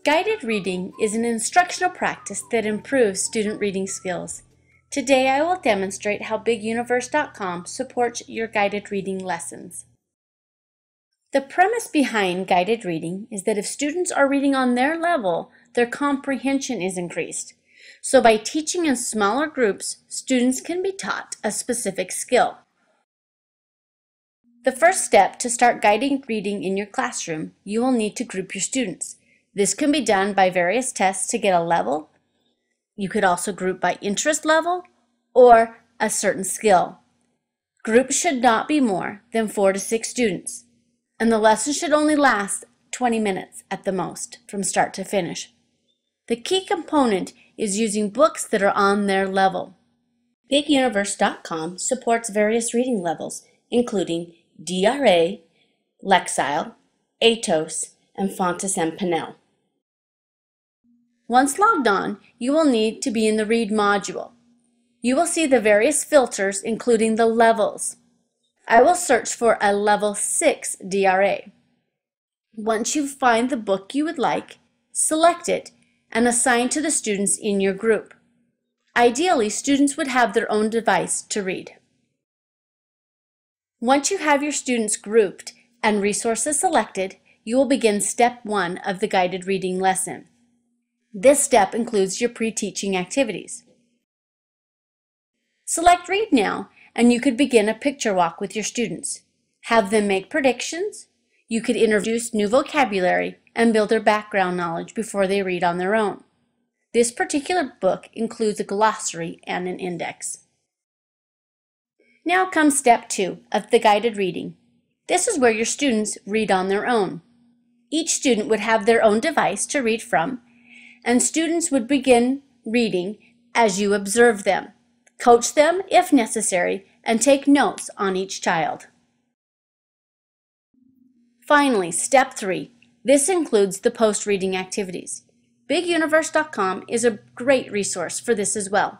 Guided reading is an instructional practice that improves student reading skills. Today I will demonstrate how BigUniverse.com supports your guided reading lessons. The premise behind guided reading is that if students are reading on their level, their comprehension is increased. So by teaching in smaller groups, students can be taught a specific skill. The first step to start guided reading in your classroom, you will need to group your students. This can be done by various tests to get a level. You could also group by interest level or a certain skill. Groups should not be more than 4 to 6 students, and the lesson should only last 20 minutes at the most from start to finish. The key component is using books that are on their level. BigUniverse.com supports various reading levels, including DRA, Lexile, Atos, and Fontes and Pinnell. Once logged on, you will need to be in the Read module. You will see the various filters, including the levels. I will search for a Level 6 DRA. Once you find the book you would like, select it and assign to the students in your group. Ideally, students would have their own device to read. Once you have your students grouped and resources selected, you will begin Step 1 of the guided reading lesson. This step includes your pre-teaching activities. Select Read Now, and you could begin a picture walk with your students. Have them make predictions. You could introduce new vocabulary and build their background knowledge before they read on their own. This particular book includes a glossary and an index. Now comes Step 2 of the guided reading. This is where your students read on their own. Each student would have their own device to read from, and students would begin reading as you observe them. Coach them if necessary, and take notes on each child. Finally, Step 3. This includes the post-reading activities. BigUniverse.com is a great resource for this as well.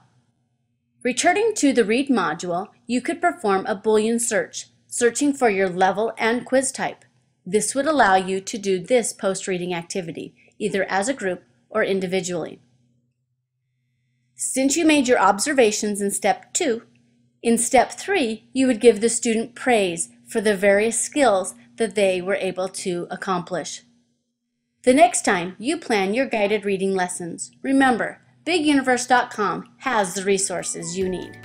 Returning to the Read module, you could perform a Boolean search, searching for your level and quiz type. This would allow you to do this post-reading activity, either as a group or individually. Since you made your observations in Step 2, in Step 3, you would give the student praise for the various skills that they were able to accomplish. The next time you plan your guided reading lessons, remember, BigUniverse.com has the resources you need.